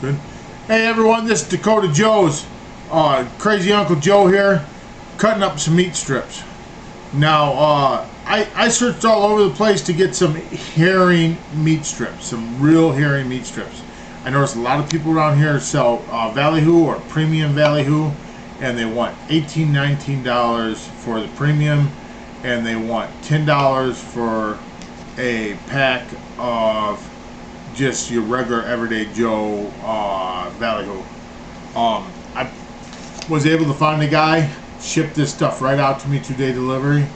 Good. Hey everyone, this is Dakota Joe's Crazy Uncle Joe here, cutting up some meat strips. Now, I searched all over the place to get some herring meat strips, some real herring meat strips. I noticed a lot of people around here sell Ballyhoo or premium Ballyhoo, and they want $18, $19 for the premium, and they want $10 for a pack of just your regular everyday Joe Ballyhoo. I was able to find a guy, ship this stuff right out to me 2-day delivery.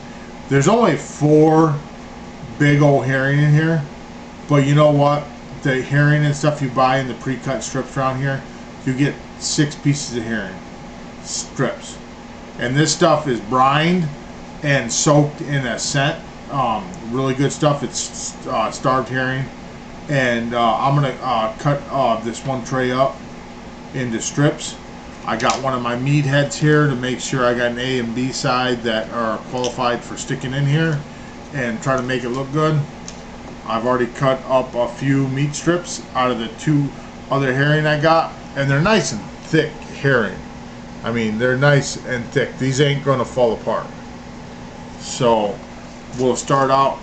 There's only 4 big old herring in here, but you know what? The herring and stuff you buy in the pre-cut strips around here, you get 6 pieces of herring strips, and this stuff is brined and soaked in a scent. Really good stuff. It's starved herring. And I'm going to cut this one tray up into strips. I got one of my meat heads here to make sure I got an A and B side that are qualified for sticking in here and try to make it look good. I've already cut up a few meat strips out of the 2 other herring I got, and they're nice and thick herring. I mean, they're nice and thick. These ain't going to fall apart. So we'll start out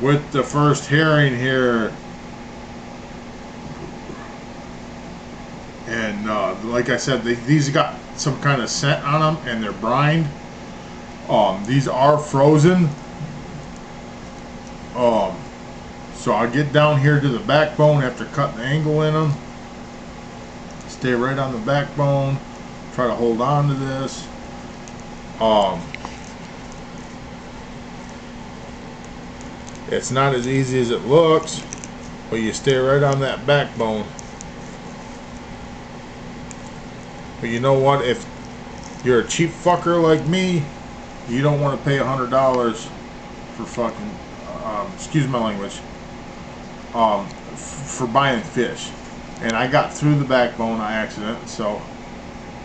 with the first herring here. And like I said, these got some kind of scent on them, and they're brined. These are frozen. So I get down here to the backbone after cutting the angle in them. Stay right on the backbone. Try to hold on to this. It's not as easy as it looks, but you stay right on that backbone. But you know what? If you're a cheap fucker like me, you don't want to pay $100 for fucking, excuse my language, for buying fish. And I got through the backbone by accident, so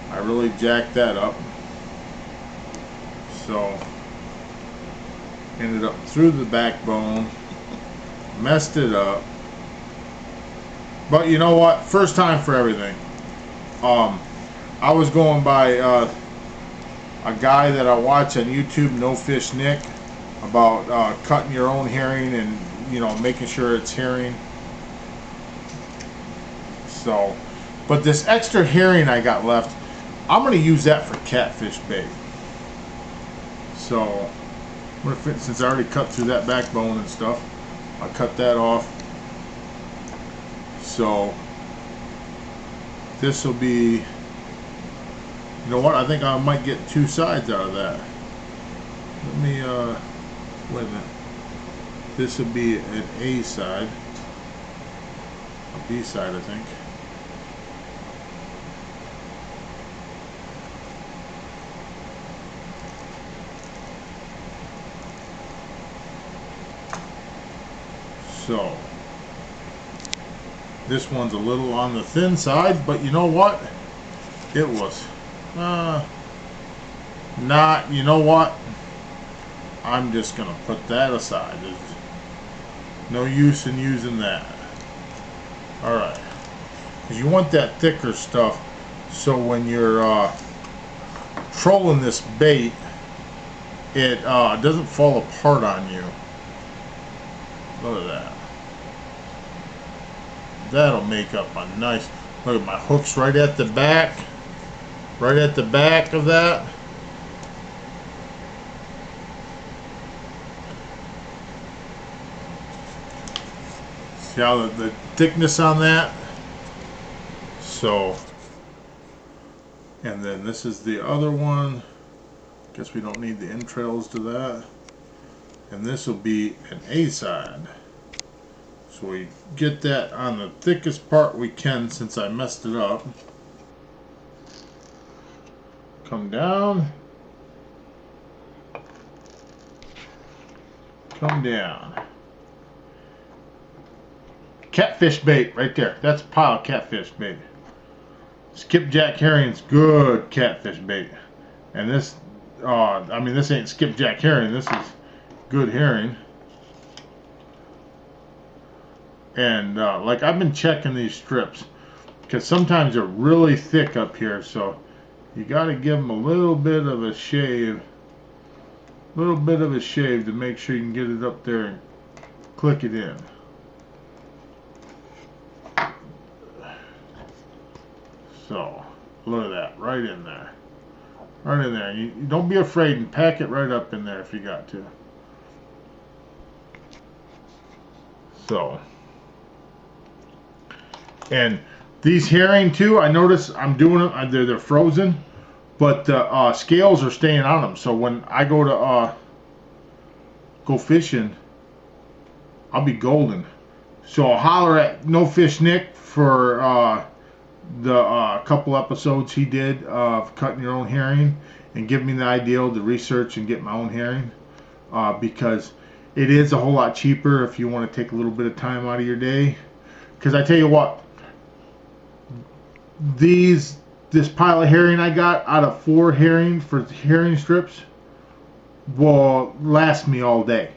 I really jacked that up. So ended up through the backbone, messed it up. But you know what? First time for everything. I was going by a guy that I watch on YouTube, No Fish Nick, about cutting your own herring and, you know, making sure it's herring. So, but this extra herring I got left, I'm going to use that for catfish bait. So, I'm going to fit, since I already cut through that backbone and stuff, I'll cut that off. So, this will be, you know what? I think I might get 2 sides out of that. Let me, wait a minute. This would be an A side. A B side, I think. So, this one's a little on the thin side, but you know what? It was not, you know what? I'm just gonna put that aside. There's no use in using that. Alright. Because you want that thicker stuff so when you're trolling this bait, it doesn't fall apart on you. Look at that. That'll make up a nice, look at my hooks right at the back. Right at the back of that. See how the thickness on that? So, and then this is the other one. Guess we don't need the entrails to that. And this will be an A side. So we get that on the thickest part we can since I messed it up. Come down. Come down. Catfish bait right there. That's a pile of catfish bait. Skipjack herring's good catfish bait. And this, I mean, this ain't skipjack herring. This is good herring. And like I've been checking these strips. because sometimes they're really thick up here, so you got to give them a little bit of a shave, to make sure you can get it up there and click it in. So look at that, right in there, right in there. You don't be afraid and pack it right up in there if you got to. So, and these herring too, I notice I'm doing them, they're frozen, but the scales are staying on them. So when I go to go fishing, I'll be golden. So I'll holler at No Fish Nick for the couple episodes he did of cutting your own herring, and give me the idea to research and get my own herring, because it is a whole lot cheaper if you want to take a little bit of time out of your day. Because I tell you what, this pile of herring I got out of 4 herring for herring strips will last me all day,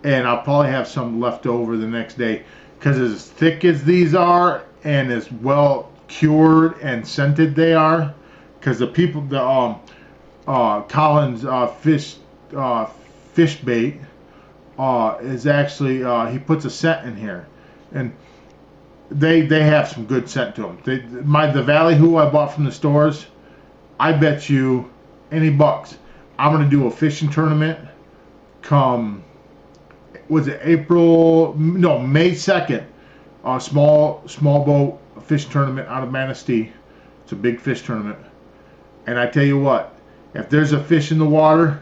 and I'll probably have some left over the next day, because as thick as these are and as well cured and scented they are, because the people, the Collins fish bait is actually he puts a scent in here, and they have some good scent to them. The Valley Who I bought from the stores, I bet you any bucks I'm gonna do a fishing tournament come, was it May 2nd, a small boat fish tournament out of Manistee. It's a big fish tournament, and I tell you what, if there's a fish in the water,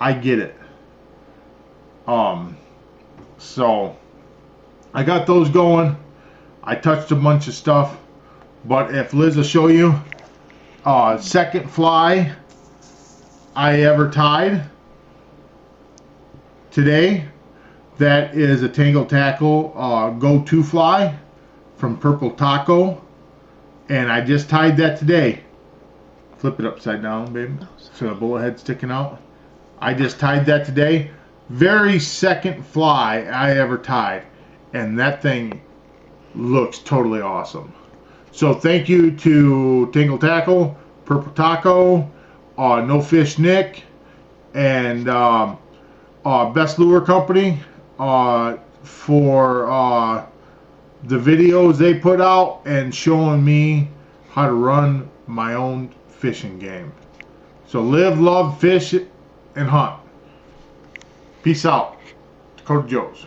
I get it. So I got those going. I touched a bunch of stuff, but if Liz will show you, second fly I ever tied today, that is a Tangle Tackle go-to fly from Purple Taco, and I just tied that today. Flip it upside down, baby, so the bullet head's sticking out. I just tied that today. Very second fly I ever tied, and that thing looks totally awesome. So thank you to Tangle Tackle, Purple Taco, No Fish Nick, and Best Lure Company for the videos they put out and showing me how to run my own fishing game. So live, love, fish, and hunt. Peace out. Dakota Joe's.